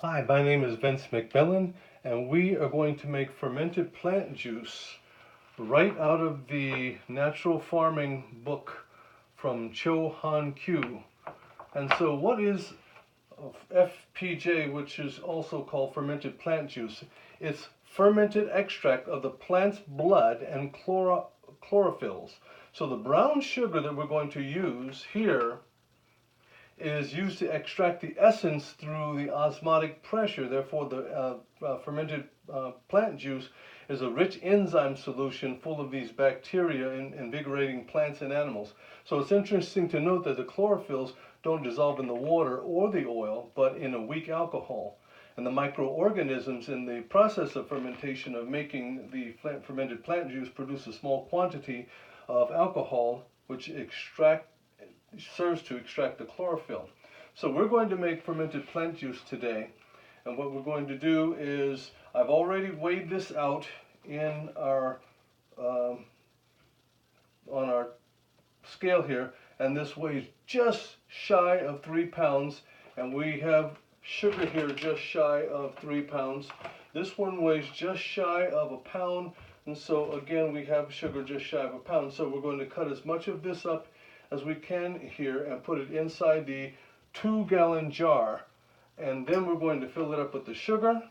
Hi, my name is Vince McMillan, and we are going to make fermented plant juice right out of the natural farming book from Cho Han Kyu. And so, what is FPJ, which is also called fermented plant juice? It's fermented extract of the plant's blood and chlorophylls. So, the brown sugar that we're going to use here is used to extract the essence through the osmotic pressure. Therefore, the fermented plant juice is a rich enzyme solution full of these bacteria invigorating plants and animals. So it's interesting to note that the chlorophylls don't dissolve in the water or the oil, but in a weak alcohol. And the microorganisms in the process of fermentation of making the fermented plant juice produce a small quantity of alcohol, which serves to extract the chlorophyll. So we're going to make fermented plant juice today, and what we're going to do is I've already weighed this out in our on our scale here, and this weighs just shy of 3 pounds, and we have sugar here just shy of 3 pounds. This one weighs just shy of a pound, and so again we have sugar just shy of a pound. So we're going to cut as much of this up as we can here and put it inside the 2-gallon jar, and then we're going to fill it up with the sugar,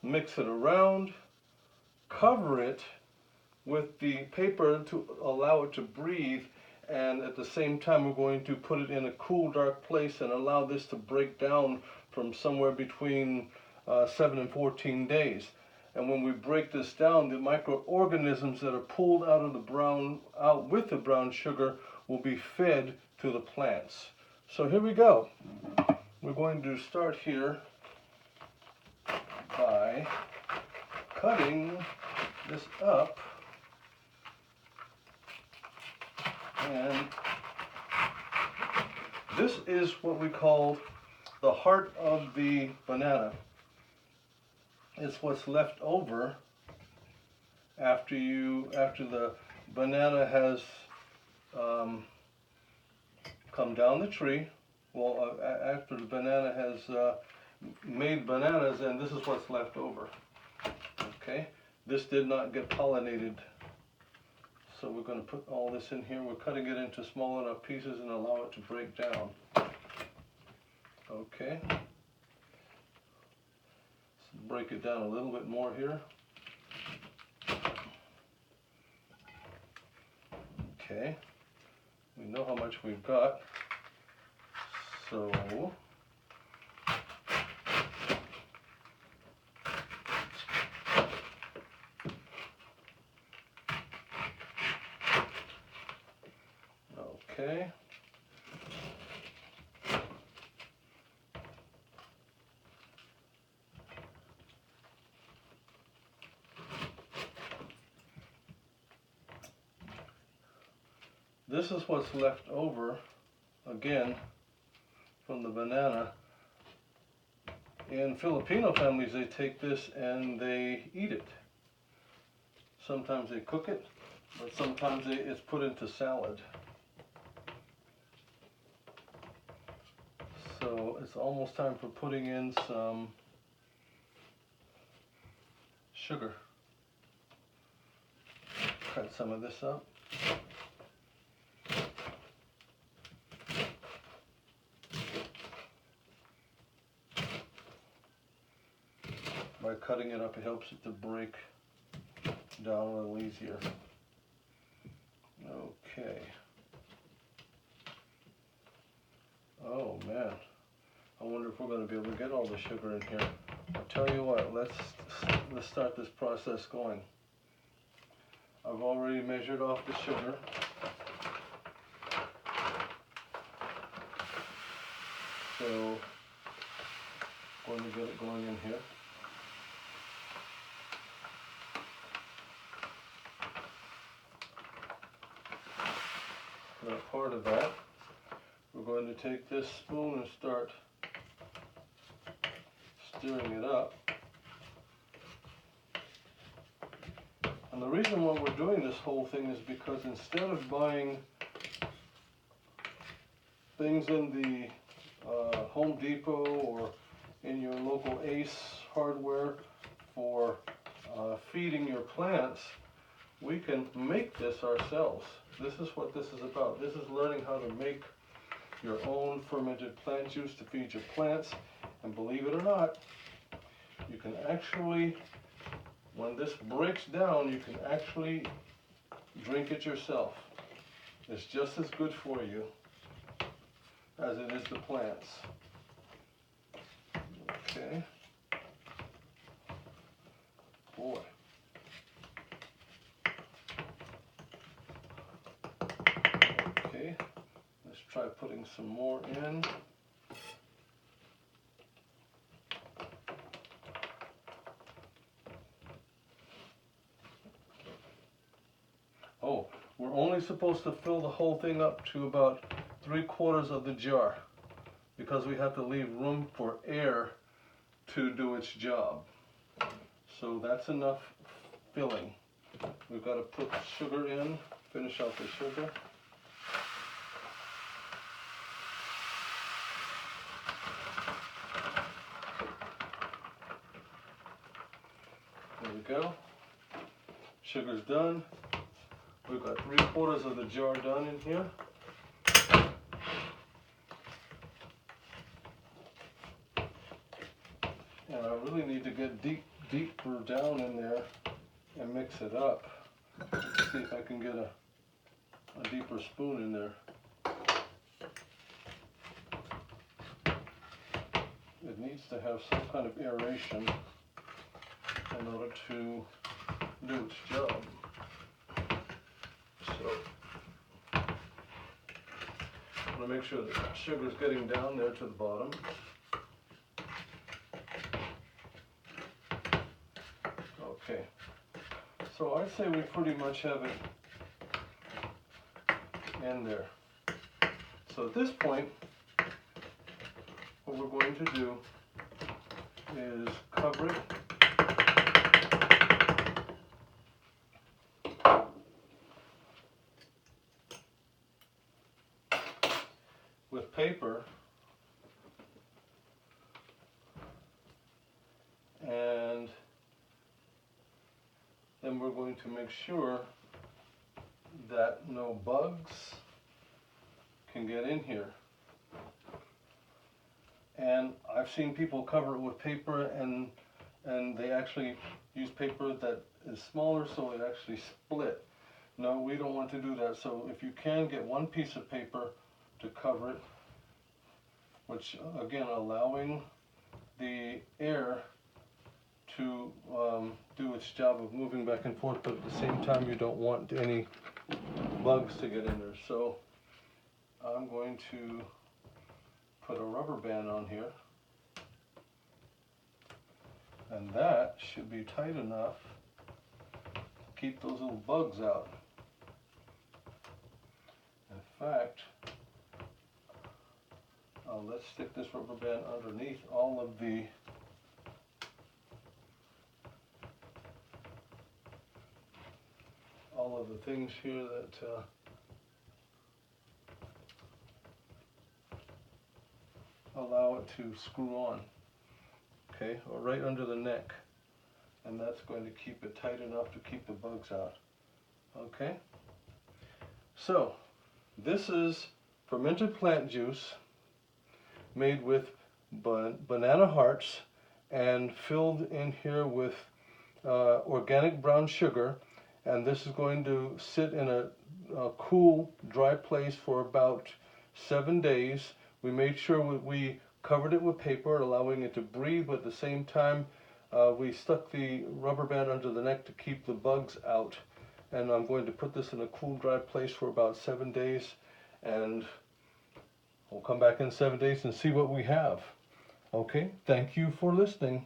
mix it around, cover it with the paper to allow it to breathe, and at the same time we're going to put it in a cool, dark place and allow this to break down from somewhere between 7 and 14 days. And when we break this down, the microorganisms that are pulled out with the brown sugar will be fed to the plants. So here we go. We're going to start here by cutting this up, and this is what we call the heart of the banana. It's what's left over after the banana has come down the tree. Well, after the banana has made bananas, and this is what's left over. Okay, this did not get pollinated, so we're going to put all this in here. We're cutting it into small enough pieces and allow it to break down. Okay. Break it down a little bit more here. Okay, we know how much we've got, so okay. This is what's left over, again, from the banana. In Filipino families, they take this and they eat it. Sometimes they cook it, but sometimes it's put into salad. So it's almost time for putting in some sugar. Cut some of this up. By cutting it up, it helps it to break down a little easier. Okay. Oh man, I wonder if we're going to be able to get all the sugar in here. I'll tell you what, let's start this process going. I've already measured off the sugar. So, I'm going to get it going in here. Now, part of that, we're going to take this spoon and start stirring it up. And the reason why we're doing this whole thing is because instead of buying things in the Home Depot or in local Ace hardware for feeding your plants, we can make this ourselves. This is what this is about. This is learning how to make your own fermented plant juice to feed your plants. And believe it or not, you can actually, when this breaks down, you can actually drink it yourself. It's just as good for you as it is the plants. Okay. Boy. Okay. Let's try putting some more in. Oh, we're only supposed to fill the whole thing up to about 3/4 of the jar because we have to leave room for air to do its job. So that's enough filling. We've got to put sugar in, finish out the sugar. There we go. Sugar's done. We've got 3/4 of the jar done in here. And I really need to get deeper down in there and mix it up. Let's see if I can get a deeper spoon in there. It needs to have some kind of aeration in order to do its job. So I'm going to make sure that sugar's getting down there to the bottom. Okay, so I'd say we pretty much have it in there. So at this point, what we're going to do is cover it with paper, and then we're going to make sure that no bugs can get in here. And I've seen people cover it with paper and they actually use paper that is smaller so it actually split. No, we don't want to do that. So if you can get one piece of paper to cover it, which again allowing the air to do its job of moving back and forth, but at the same time you don't want any bugs to get in there. So I'm going to put a rubber band on here, and that should be tight enough to keep those little bugs out. In fact, let's stick this rubber band underneath all of the things here that allow it to screw on, okay, or right under the neck, and that's going to keep it tight enough to keep the bugs out. Okay, so this is fermented plant juice made with banana hearts and filled in here with organic brown sugar, and this is going to sit in a cool, dry place for about 7 days. We made sure we covered it with paper, allowing it to breathe, but at the same time we stuck the rubber band under the neck to keep the bugs out. And I'm going to put this in a cool, dry place for about 7 days, and we'll come back in 7 days and see what we have. Okay, thank you for listening.